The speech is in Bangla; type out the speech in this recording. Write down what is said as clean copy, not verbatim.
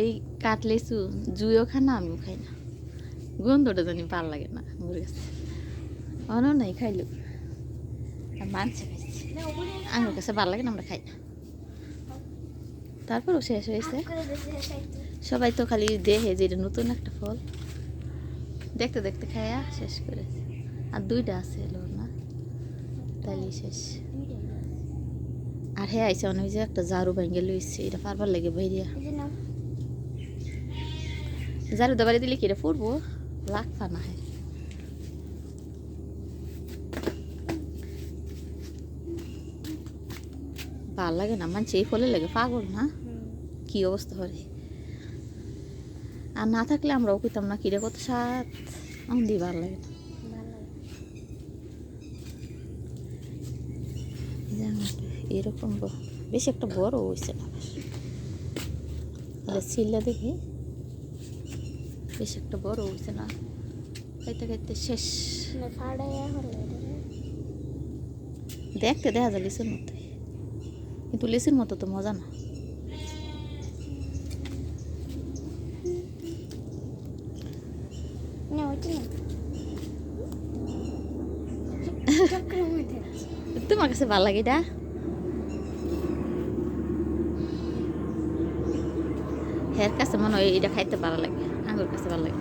এই কাঠ লেচু জুইও খায় না, আমিও খাই না, গন্ধটা জানি ভাল লাগে না মোর কাছে। অন নাই খাইলো আর মানছে খাইছি, আমার কাছে ভাল লাগে না, আমরা খাই না। তারপরও শেষ হয়েছে। সবাই তো খালি দেখে যে এটা নতুন একটা ফল, দেখতে দেখতে খাইয়া শেষ করেছে। আর দুইটা আছে এলো না, তাইলে শেষ। আর হ্যাঁ আইসা অনেক যে একটা ঝাড়ু ভেঙে লইছে, এটা পারবার লাগে বাইরিয়া। ঝাড়ু দাবারে দিলে কি এটা পড়বো, লাগতা না। হ্যাঁ ভাল লাগে না, মানছে এই ফলে লাগে পাগল না, কি অবস্থা করে। আর না থাকলে আমরাও কইতাম না কিরে কত স্বাদ, আমার দিয়ে ভাল লাগে না। এরকম বেশি একটা বড় হয়েছে না, সিল্লা দেখি বেশি একটা বড় হয়েছে না, খাইতে খাইতে শেষ। দেখতে দেখা যায় লিচুর মতো, কিন্তু লিচুর মতো তো মজা না। তোমার কাছে ভালো লাগে এটা? হের কাছে মনে হয় এটা খাইতে ভালো লাগে, আঙ্গুর কাছে ভালো লাগে।